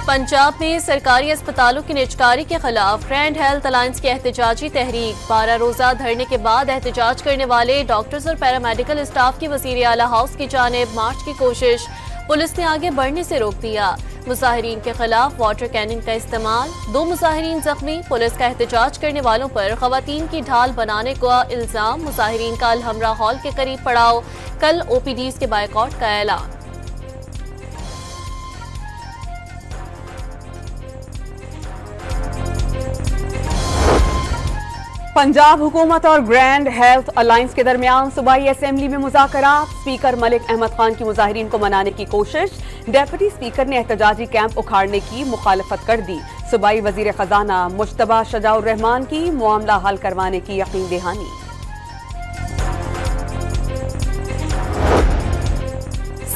पंजाब में सरकारी अस्पतालों की निजकारी के खिलाफ ग्रैंड हेल्थ अलायंस की एहतजाजी तहरीक। 12 रोजा धरने के बाद एहतजाज करने वाले डॉक्टर्स और पैरामेडिकल स्टाफ की वज़ीर आला हाउस की जानिब मार्च की कोशिश, पुलिस ने आगे बढ़ने से रोक दिया। मुजाहिरीन के खिलाफ वाटर कैनिंग का इस्तेमाल, 2 मुजाहिरीन जख्मी। पुलिस का एहतजाज करने वालों पर खवातीन की ढाल बनाने का इल्जाम। मुजाहिरीन का अलहमरा हॉल के करीब पड़ाव, कल OPDs के बायकॉट का ऐलान। पंजाब हुकूमत और ग्रैंड हेल्थ अलायंस के दरमियान सूबाई असेंबली में मुज़ाकरात। स्पीकर मलिक अहमद खान की मुजाहिरीन को मनाने की कोशिश। डेप्यूटी स्पीकर ने एहतजाजी कैंप उखाड़ने की मुखालफत कर दी। सूबाई वजीर खजाना मुश्तबा शजाउर रहमान की मामला हल करवाने की यकीन दहानी।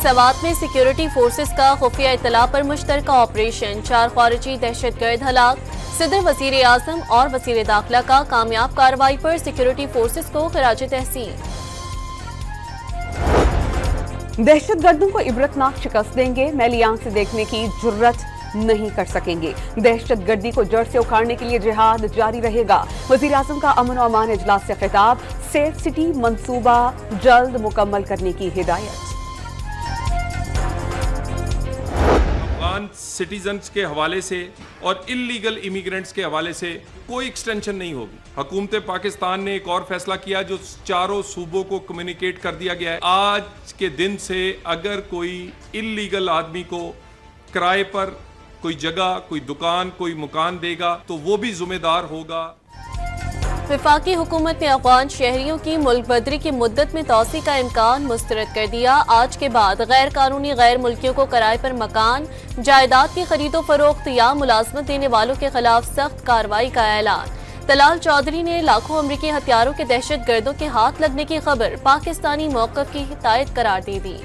सवात में सिक्योरिटी फोर्सेस का खुफिया इत्तला पर मुश्तरका ऑपरेशन, 4 खारिजी दहशतगर्द हलाक। सदर वजीर आजम और वजीर दाखिला का कामयाब कार्रवाई पर सिक्योरिटी फोर्सेस को खिराज तहसीन। दहशतगर्दों को इबरतनाक शिकस्त देंगे, मैली आंख से देखने की जुर्रत नहीं कर सकेंगे। दहशतगर्दी को जड़ से उखाड़ने के लिए जिहाद जारी रहेगा। वजीर आजम का अमन और अमान इजलास से खिताब, सेफ सिटी मंसूबा जल्द मुकम्मल करने की हिदायत। सिटीजन्स के हवाले से और इल्लीगल इमिग्रेंट्स के हवाले से कोई एक्सटेंशन नहीं होगी। हुकूमत पाकिस्तान ने एक और फैसला किया जो चारों सूबों को कम्युनिकेट कर दिया गया है। आज के दिन से अगर कोई इल्लीगल आदमी को किराए पर कोई जगह, कोई दुकान, कोई मकान देगा तो वो भी जिम्मेदार होगा। वफाकी हुकूमत ने अफगान शहरियों की मुल्क बदरी की मुद्दत में तौसी का इम्कान मुस्तरद कर दिया। आज के बाद गैर कानूनी गैर मुल्कियों को किराए पर मकान, जायदाद की खरीदो फरोख्त या मुलाजमत देने वालों के खिलाफ सख्त कार्रवाई का ऐलान। तलाल चौधरी ने लाखों अमरीकी हथियारों के दहशत गर्दों के हाथ लगने की खबर पाकिस्तानी मौक़िफ़ की हिदायत करार दे दी।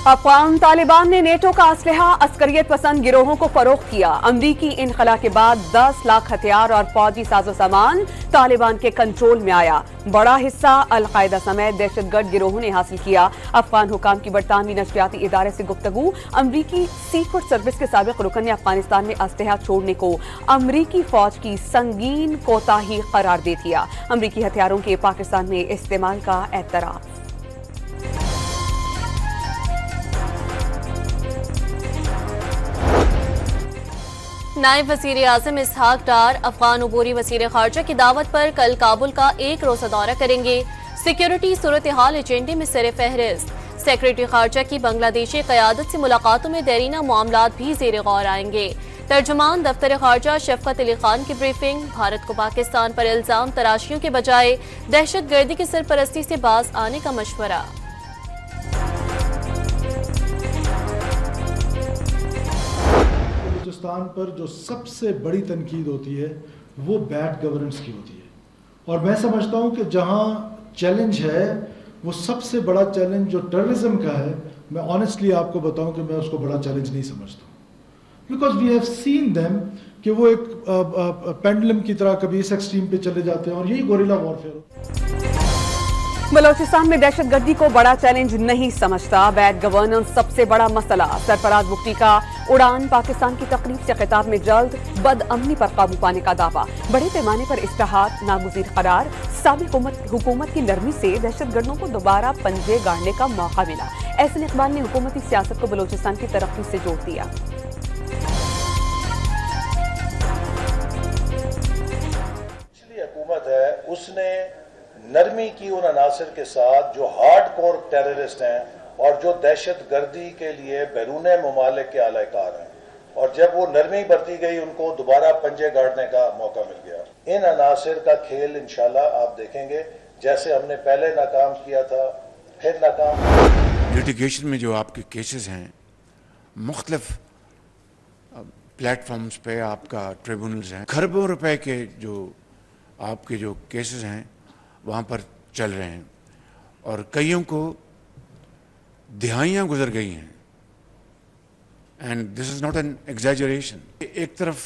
अफ़गान तालिबान ने नेटो का असलहा अस्करियत पसंद गिरोहों को फरोख्त किया। अमरीकी इनखला के बाद 10 लाख हथियार और फौजी साजो सामान तालिबान के कंट्रोल में आया। बड़ा हिस्सा अलकायदा समेत दहशतगर्द गिरोहों ने हासिल किया। अफगान हुकाम की बरतानवी नशरियाती इदारे से गुफ्तगू। अमरीकी सीक्रेट सर्विस के साबिक रुकन ने अफगानिस्तान में असलहा छोड़ने को अमरीकी फौज की संगीन कोताही करार दे दिया। अमरीकी हथियारों के पाकिस्तान में इस्तेमाल का एतराफ। नायब वजीर आजम इसहाक डार अफगान अबूरी वजीर खारजा की दावत पर कल काबुल का 1 रोजा दौरा करेंगे। सिक्योरिटी सूरत हाल एजेंडे में सर फहरिस्त। सेक्रेटरी खारजा की बांग्लादेशी क़यादत से मुलाकातों में देरीना मामलात भी ज़ेर गौर आएंगे। तर्जुमान दफ्तर खारजा शफकत अली खान की ब्रीफिंग। भारत को पाकिस्तान पर इल्जाम तराशियों के बजाय दहशत गर्दी की सरपरस्ती से बाज आने का मशवरा। बलूचिस्तान पर जो सबसे बड़ी तनकीद होती है वो बैड गवर्नेंस की होती है, और मैं समझता हूँ कि जहाँ चैलेंज है वो सबसे बड़ा चैलेंज जो टेररिज्म का है, मैं ऑनेस्टली आपको बताऊँ कि मैं उसको बड़ा चैलेंज नहीं समझता हूँ। Because we have seen them कि वो एक पेंडुलम की तरह कभी इस एक्सट्रीम पे चले जाते हैं, और यही गोरिल्ला वॉरफेयर। बलोचिस्तान में दहशतगर्दी को बड़ा चैलेंज नहीं समझता, बैड गवर्नेंस सबसे बड़ा मसला। सरफराज बुख्ती का उड़ान पाकिस्तान की तकरीब से खिताब में जल्द बदअमनी पर काबू पाने का दावा। बड़े पैमाने पर इस्लाहात नागुज़ीर करार। साबिक हुकूमत की नरमी से दहशतगर्दों को दोबारा पंजे गाड़ने का मौका मिला। एहसन इकबाल ने हुकूमती सियासत को बलोचिस्तान की तरक्की से जोड़ दिया। पिछली हुकूमत है उसने नरमी की उन अनासर के साथ जो हार्ड कोर टेररिस्ट हैं और जो दहशत गर्दी के लिए बैरून ममालिक के आलाकार हैं, और जब वो नरमी बरती गई उनको दोबारा पंजे गाड़ने का मौका मिल गया। इन अनासर का खेल इंशाल्लाह आप देखेंगे, जैसे हमने पहले नाकाम किया था फिर नाकाम। लिटिगेशन में जो आपके केसेस हैं, मुख्तलिफ प्लेटफॉर्म्स पे आपका ट्रिब्यूनल्स हैं, खरबों रुपए के जो आपके जो केसेस हैं वहाँ पर चल रहे हैं, और कईयों को दिहाइयाँ गुजर गई हैं। And this is not an exaggeration. एक तरफ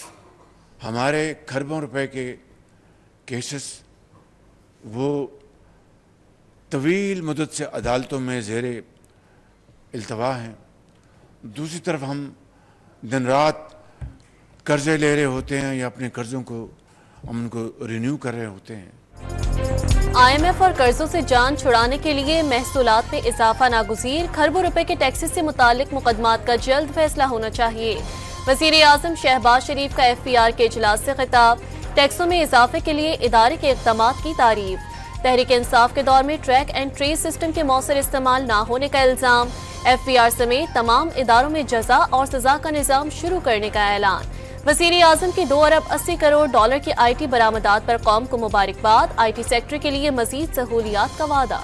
हमारे खरबों रुपए के केसेस वो तवील मुद्दत से अदालतों में ज़ेरे इल्तवा हैं, दूसरी तरफ हम दिन रात कर्जे ले रहे होते हैं या अपने कर्जों को हम उनको रिन्यू कर रहे होते हैं। IMF और कर्जों से जान छुड़ाने के लिए महसूलात में इजाफा नागुज़ीर, खरबों रुपए के टैक्सेस से मुतालिक मुकदमात का जल्द फैसला होना चाहिए। वज़ीर आज़म शहबाज शरीफ का FPR के इजलास से खिताब, टैक्सों में इजाफे के लिए इदारे के इक़दामात की तारीफ। तहरीक इंसाफ के दौर में ट्रैक एंड ट्रेस सिस्टम के मौसर इस्तेमाल ना होने का इल्ज़ाम, FPR समेत तमाम इदारों में जजा और सजा का निज़ाम शुरू करने का ऐलान। वज़ीर आज़म की 2 अरब 80 करोड़ डॉलर की IT बरामदात पर कौम को मुबारकबाद, IT सेक्टर के लिए मजीद सहूलियात का वादा।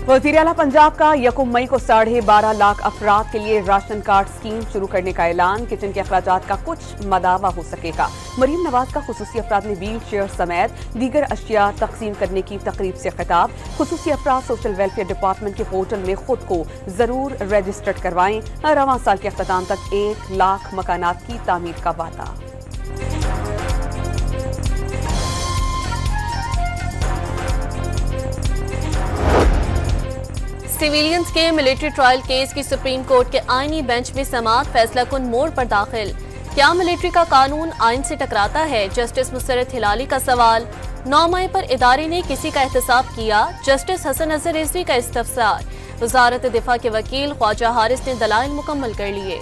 वज़ीर आला पंजाब का 1 मई को 12.5 लाख अफराद के लिए राशन कार्ड स्कीम शुरू करने का ऐलान। किचन के अखराजात का कुछ मदावा हो सकेगा। मरीम नवाज का खुसूसी अफराद में व्हील चेयर समेत दीगर अशिया तकसीम करने की तकरीब से खिताब। खुसूसी अफराद सोशल वेलफेयर डिपार्टमेंट के पोर्टल में खुद को जरूर रजिस्टर्ड करवाएं। रवां साल के अख्ताम तक 1 लाख मकानात की तामीर का वादा। सिविलियंस के मिलिट्री ट्रायल केस की सुप्रीम कोर्ट के आईनी बेंच में समाअत, फैसला कुन मोड़ पर दाखिल। क्या मिलिट्री का कानून आइन से टकराता है? जस्टिस मुसरत हिलाली का सवाल। 9 मई पर इदारे ने किसी का एहतसाब किया, जस्टिस हसन अजहर रिजवी का इस्तफसार। वजारत दिफा के वकील ख्वाजा हारिस ने दलाइल मुकम्मल कर लिए।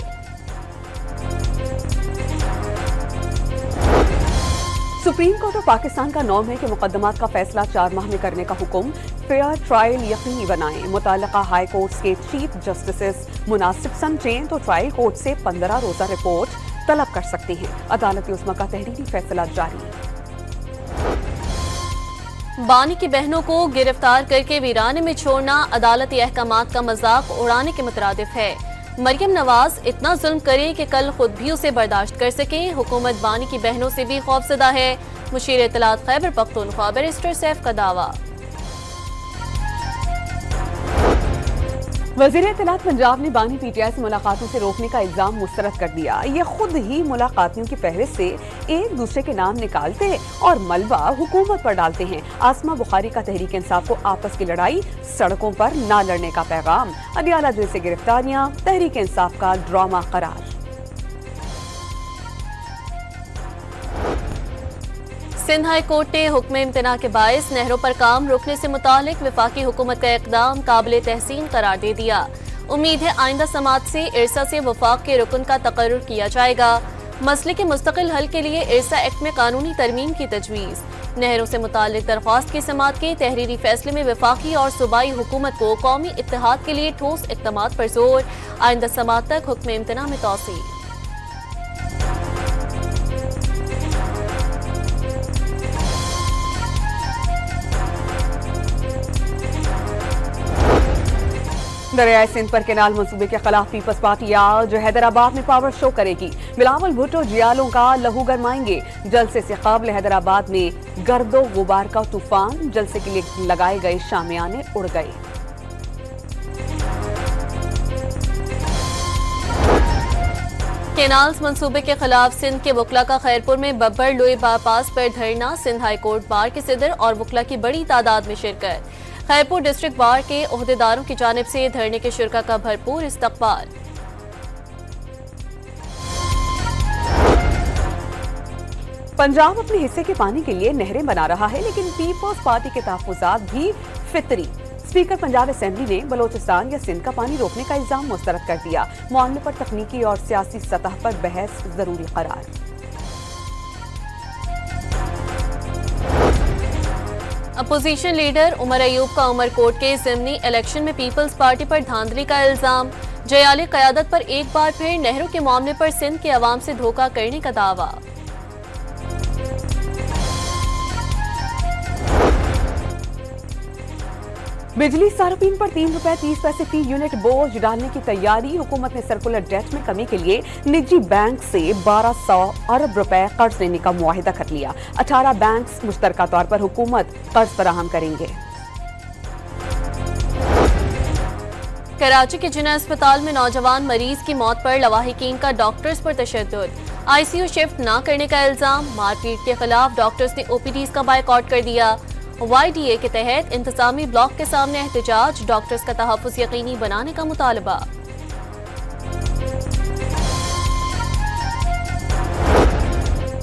सुप्रीम कोर्ट ऑफ पाकिस्तान का 9 मई के मुकदमात का फैसला 4 माह में करने का हुक्म। फेयर ट्रायल यकीनी बनाएं। मुताल्लिका हाई कोर्ट के चीफ जस्टिस मुनासिब समझें तो ट्रायल कोर्ट से 15 रोजा रिपोर्ट तलब कर सकते हैं। अदालत उस्मा का तहरीरी फैसला जारी। बानी की बहनों को गिरफ्तार करके वीराने में छोड़ना अदालती अहकामात का मजाक उड़ाने के मुतरादिफ है। मरियम नवाज इतना जुल्म करे कि कल खुद भी उसे बर्दाश्त कर सके। हुकूमत बानी की बहनों से भी खौफजदा है। मुशीर इत्तलात खैबर पख्तूनख्वा बैरिस्टर सैफ का दावा। वज़ीर इत्तलात पंजाब ने बानी PTI से मुलाकातों से रोकने का इल्जाम मुस्तरद कर दिया। ये खुद ही मुलाकातियों की फहरिस्त से एक दूसरे के नाम निकालते और मलबा हुकूमत पर डालते हैं। आसमा बुखारी का तहरीक इंसाफ को आपस की लड़ाई, सड़कों पर ना लड़ने का पैगाम। अदियाला जेल से गिरफ्तारियां तहरीक इंसाफ का ड्रामा करार। सिंध हाई कोर्ट ने हुक्म इम्तना के बायस नहरों पर काम रोकने से मुतालिक वफाकी हुकूमत का इकदाम काबिल तहसीन करार दे दिया। उम्मीद है आइंदा समात से इरसा से वफाक के रुकन का तकर्रुर किया जाएगा। मसले के मुस्तकिल हल के लिए इरसा एक्ट में कानूनी तरमीम की तजवीज़। नहरों से मुतालिक दरख्वास्त की समात के तहरीरी फैसले में वफाकी और सूबाई हुकूमत को कौमी इत्तेहाद के लिए ठोस इक़दामात पर जोर। आइंदा समात तक हुक्म इम्तना में तौसी। दरियाए सिंध पर केनाल मंसूबे के खिलाफ पीपल्स पार्टी आज हैदराबाद में पावर शो करेगी। बिलावल भुट्टो जियालों का लहू गरमाएंगे। जलसे से कबल हैदराबाद में गर्दो गुबार का तूफान, जलसे के लिए लगाए गए शामियाने उड़ गए। केनाल्स मंसूबे के खिलाफ सिंध के वकला का खैरपुर में बब्बर लोई बाईपास पर धरना। सिंध हाई कोर्ट बार के सदर और वकला की बड़ी तादाद में शिरकत। खैरपुर डिस्ट्रिक्ट बार के ओहदेदारों की जानिब से धरने के शुरा का भरपूर इस्तकबाल। पंजाब अपने हिस्से के पानी के लिए नहरें बना रहा है, लेकिन पीपल्स पार्टी के तहफ़्फ़ुज़ात भी फितरी। स्पीकर पंजाब असेंबली ने बलोचिस्तान या सिंध का पानी रोकने का इल्जाम मुस्तरद कर दिया। मामले पर तकनीकी और सियासी सतह पर बहस जरूरी करार। अपोजिशन लीडर उमर अयूब का उमरकोट के ज़िमनी इलेक्शन में पीपल्स पार्टी पर धांधली का इल्जाम। जयाली क़यादत पर एक बार फिर नहरों के मामले पर सिंध के अवाम से धोखा करने का दावा। बिजली सार्फिन पर ₹3.30 फी यूनिट बोझ डालने की तैयारी। हुकूमत ने सर्कुलर डेट में कमी के लिए निजी बैंक से 1200 अरब रुपए कर्ज लेने का मुआहिदा कर लिया। 18 बैंक मुश्तरका तौर पर हुकूमत कर्ज फराहम करेंगे। कराची के जिना अस्पताल में नौजवान मरीज की मौत पर लवाहिकीन का डॉक्टर्स पर तशद्दुद। ICU शिफ्ट ना करने का इल्जाम, मारपीट के खिलाफ डॉक्टर्स ने OPDs का बायकॉट कर दिया। YDA के तहत इंतजामी ब्लॉक के सामने एहतजाज, डॉक्टर्स का तहफ्फुज़ यकीनी बनाने का मुतालबा।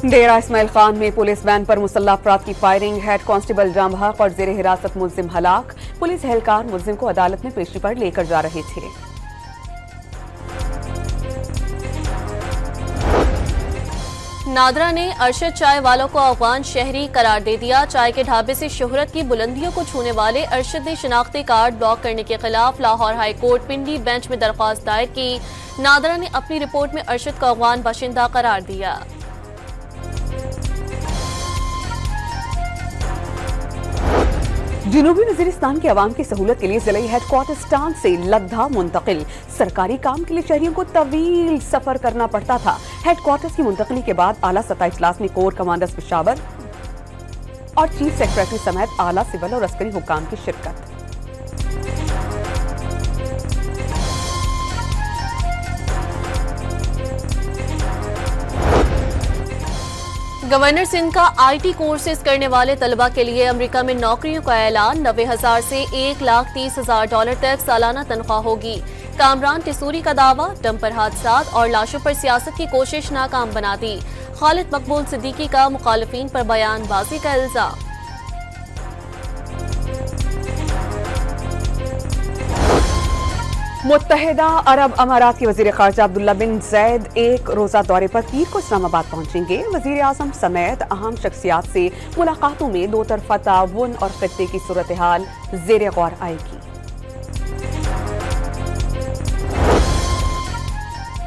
डेरा इस्माइल खान में पुलिस वैन पर मुसल्लह अफराद की फायरिंग, हेड कांस्टेबल जाम हक और जेर हिरासत मुल्जिम हलाक। पुलिस एहलकार मुल्जिम को अदालत में पेशी पर लेकर जा रहे थे। नादरा ने अरशद चाय वालों को अफगान शहरी करार दे दिया। चाय के ढाबे से शोहरत की बुलंदियों को छूने वाले अरशद ने शनाख्ती कार्ड ब्लॉक करने के खिलाफ लाहौर हाई कोर्ट पिंडी बेंच में दरख्वास्त दायर की। नादरा ने अपनी रिपोर्ट में अरशद को अफगान बाशिंदा करार दिया। जनूबी वजीरिस्तान के अवाम की सहूलत के लिए जिले हेडक्वार्टर से लद्दा मुंतकिल। सरकारी काम के लिए शहरियों को तवील सफर करना पड़ता था। हेडक्वार्टर्स की मुंतकली के बाद आला सतह इजलास में कोर कमांडर्स पेशावर और चीफ सेक्रेटरी समेत आला सिविल और अस्करी हुक्काम की शिरकत। गवर्नर सिंध का IT कोर्सेज करने वाले तलबा के लिए अमेरिका में नौकरियों का ऐलान। 90,000 से $1,30,000 तक सालाना तनख्वाह होगी। कामरान टिसूरी का दावा, डंपर हादसात और लाशों पर सियासत की कोशिश नाकाम बना दी। खालिद मकबूल सिद्दीकी का मुखालिफिन पर बयानबाजी का इल्जाम। मुत्तहिदा अरब अमारात के वजीर खारजा अब्दुल्ला बिन जैद एक रोजा दौरे पर पीर को इस्लामाबाद पहुंचेंगे। वजीर आजम समेत अहम शख्सियात से मुलाकातों में दो तरफा ताउन और खित्ते की सूरत हाल ज़ेरे गौर आएगी।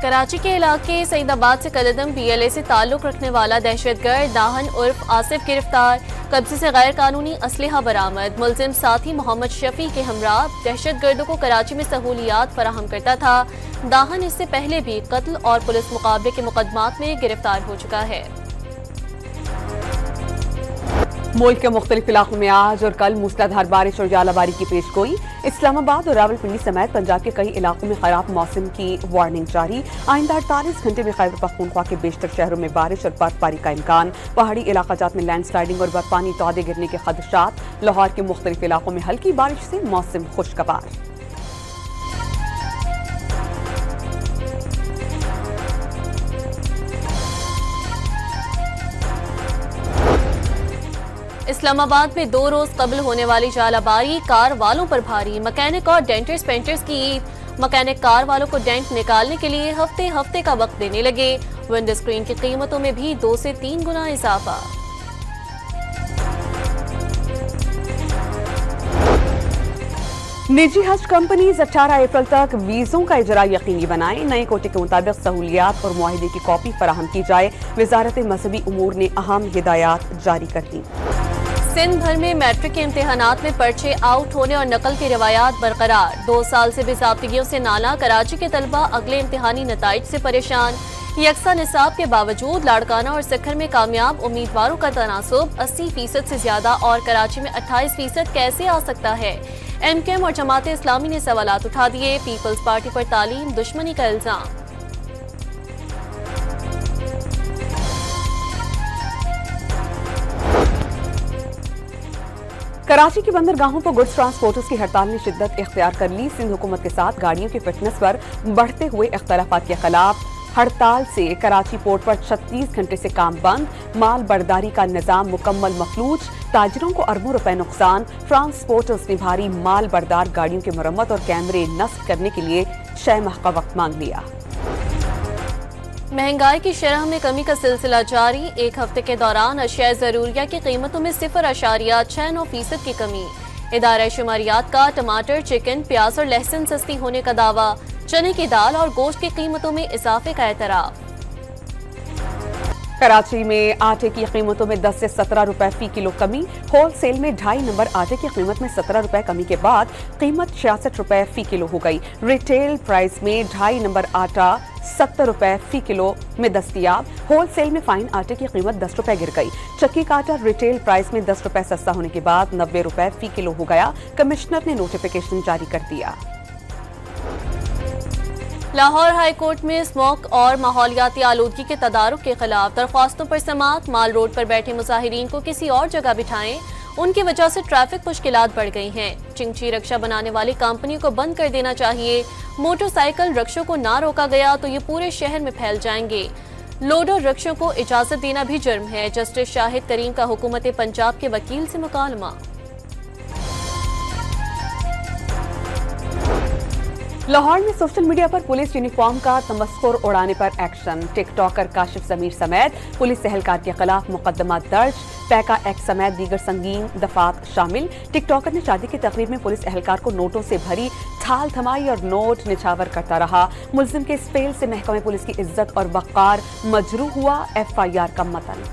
कराची के इलाके सईदाबाद से कलदम PLA से ताल्लुक रखने वाला दहशतगर्द दाहन उर्फ आसिफ गिरफ्तार। कब्जे से गैर कानूनी असलहा बरामद। मुलजिम साथी मोहम्मद शफी के हमरा दहशतगर्दों को कराची में सहूलियात फराहम करता था। दाहन इससे पहले भी कत्ल और पुलिस मुकाबले के मुकदमात में गिरफ्तार हो चुका है। मुल्क के मुख्तलिफ इलाकों में आज और कल मूसलाधार बारिश और जालाबारी की पेशगोई। इस्लामाबाद और रावलपिंडी समेत पंजाब के कई इलाकों में खराब मौसम की वार्निंग जारी। आइंदा 48 घंटे में खैबर पख्तूनख्वा के बेशतर शहरों में बारिश और बर्फबारी का इम्कान। पहाड़ी इलाकाजात में लैंडस्लाइडिंग और बर्फानी तौदे गिरने के खदशात। लाहौर के मुख्तलिफ इलाकों में हल्की बारिश से मौसम खुशगवार। इस्लामाबाद में 2 रोज कबल होने वाली जालाबारी कार वालों पर भारी। मैकेनिक और डेंटर्स पेंटर्स की ईद। मैकेनिक कार वालों को डेंट निकालने के लिए हफ्ते हफ्ते का वक्त देने लगे। विंडो स्क्रीन की कीमतों में भी 2 से 3 गुना इजाफा। निजी हज कंपनीज 18 अप्रैल तक वीजों का इजरा यकीनी बनाएं। नए कोटे के मुताबिक सहूलियात और मुआहिदे की कॉपी फराहम की जाए। वजारत मजहबी उमूर ने अहम हिदायत जारी कर दी। सिंध भर में मैट्रिक के इम्तिहानात में पर्चे आउट होने और नकल की रिवायात बरकरार। 2 साल से बेज़ाब्तिगियों से नाला। कराची के तलबा अगले इम्तिहानी नताइज से परेशान। यकसा निसाब के बावजूद लाड़काना और सिखर में कामयाब उम्मीदवारों का तनासुब 80% से ज्यादा और कराची में 28% कैसे आ सकता है? MKM और जमात इस्लामी ने सवालात उठा दिए। पीपल्स पार्टी पर तालीम दुश्मनी का इल्जाम। कराची की बंदरगाहों पर गुड्स ट्रांसपोर्टर्स की हड़ताल ने शिद्दत इख्तियार कर ली। सिंध हुकूमत के साथ गाड़ियों की फिटनेस पर बढ़ते हुए इख्तलाफात के खिलाफ हड़ताल से कराची पोर्ट पर 36 घंटे से काम बंद। माल बर्दारी का निजाम मुकम्मल मफलूज। ताजिरों को अरबों रुपए नुकसान। ट्रांसपोर्टर्स ने भारी माल बर्दार गाड़ियों की मरम्मत और कैमरे नस्ब करने के लिए 6 माह का वक्त मांग लिया। महंगाई की शरह में कमी का सिलसिला जारी। एक हफ्ते के दौरान अशिया ज़रूरिया की कीमतों में 0.69% की कमी। इदारा शुमारियात का टमाटर, चिकन, प्याज और लहसुन सस्ती होने का दावा। चने की दाल और गोश्त की कीमतों में इजाफे का एतराफ। कराची में आटे की कीमतों में 10 से 17 रुपए फी किलो कमी। होलसेल में 2.5 नंबर आटे की कीमत में 17 रुपए कमी के बाद कीमत 66 रुपए फी किलो हो गई। रिटेल प्राइस में 2.5 नंबर आटा 70 रुपए फी किलो में दस्तियाब। होलसेल में फाइन आटे की कीमत 10 रुपए गिर गई। चक्की का आटा रिटेल प्राइस में 10 रुपए सस्ता होने के बाद 90 रुपए फी किलो हो गया। कमिश्नर ने नोटिफिकेशन जारी कर दिया। लाहौर हाई कोर्ट में स्मोक और माहौलियाती आलूदगी के तदारुक के खिलाफ दरख्वास्तों पर समाअत। माल रोड पर बैठे मुजाहिरीन को किसी और जगह बिठाएं, उनकी वजह से ट्रैफिक मुश्किलात बढ़ गई हैं। चिंची रक्षा बनाने वाली कंपनी को बंद कर देना चाहिए। मोटरसाइकिल रक्षों को ना रोका गया तो ये पूरे शहर में फैल जाएंगे। लोडर रक्षों को इजाजत देना भी जुर्म है। जस्टिस शाहिद तरीन का हुकूमत पंजाब के वकील से मुकालमा। लाहौर में सोशल मीडिया पर पुलिस यूनिफॉर्म का तमस्खुर उड़ाने पर एक्शन। टिकटॉकर काशिफ जमीर समेत पुलिस एहलकार के खिलाफ मुकदमा दर्ज। पैका एक्ट समेत दीगर संगीन दफात शामिल। टिकटॉकर ने शादी की तकरीब में पुलिस एहलकार को नोटों से भरी थाल थमाई और नोट निछावर करता रहा। मुलजिम के इस फेल से महकमे पुलिस की इज्जत और वक़ार मजरूह हुआ। FIR का मतन।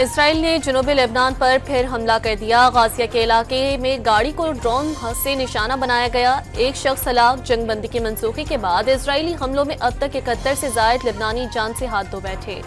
इसराइल ने जनूबी लेबनान पर फिर हमला कर दिया। गाजिया के इलाके में गाड़ी को ड्रोन से निशाना बनाया गया। एक शख्स हलाक। जंगबंदी की मनसूखी के बाद इजरायली हमलों में अब तक 71 से जायद लेबनानी जान से हाथ धो बैठे।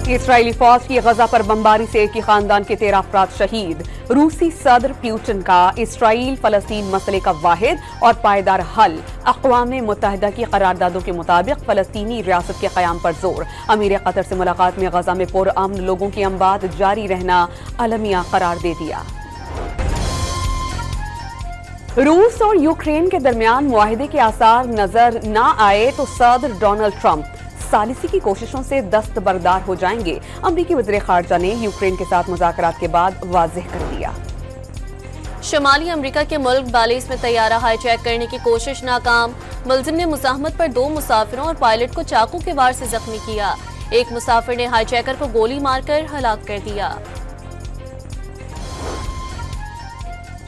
इसराइली फौज की गजा पर बमबारी से एक ही खानदान के 13 अफराद शहीद। रूसी सदर पुतिन का इसराइल फलस्तीन मसले का वाहिद और पायदार हल। अक़वाम मुत्तहिदा की करारदादों के मुताबिक फलस्तीनी रियासत के क़याम पर जोर। अमीर कतर से मुलाकात में गजा में पुरअमन लोगों की अमवात जारी रहना अलमिया करार दे दिया। रूस और यूक्रेन के दरमियान मुआहिदे के आसार नजर न आए तो सदर डोनाल्ड ट्रंप सालिसी की कोशिशों से दस्तबरदार हो जाएंगे। अमरीकी वज़ीर ख़ारजा ने यूक्रेन के साथ मुज़ाकरात के बाद वाज़ेह कर दिया। शुमाली अमरीका के मुल्क बालिस में तैयारा हाईजैक करने की कोशिश नाकाम। मुलजिम ने मुज़ाहमत पर 2 मुसाफिरों और पायलट को चाकू के वार से जख्मी किया। एक मुसाफिर ने हाईजैकर को गोली मारकर हलाक कर दिया।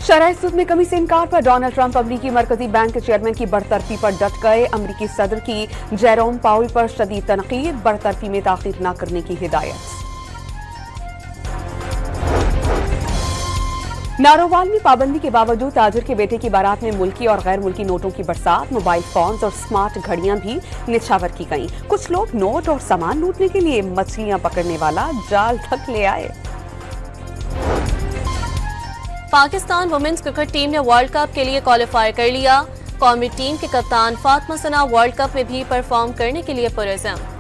शरह सूद में कमी से इनकार पर डोनाल्ड ट्रंप अमरीकी मरकजी बैंक के चेयरमैन की बरतरफी पर डट गए। अमरीकी सदर की जेरोम पाउल पर शदीद तनकीद। बरतरफी में ताखीर न करने की हिदायत। नारोवाल में पाबंदी के बावजूद ताजिर के बेटे की बारात में मुल्की और गैर मुल्की नोटों की बरसात। मोबाइल फोन्स और स्मार्ट घड़ियां भी निछावर की गईं। कुछ लोग नोट और सामान लूटने के लिए मछलियां पकड़ने वाला जाल तक ले आए। पाकिस्तान वुमेन्स क्रिकेट टीम ने वर्ल्ड कप के लिए क्वालिफाई कर लिया। कौमी टीम के कप्तान फातिमा सना वर्ल्ड कप में भी परफॉर्म करने के लिए पुरअज़्म।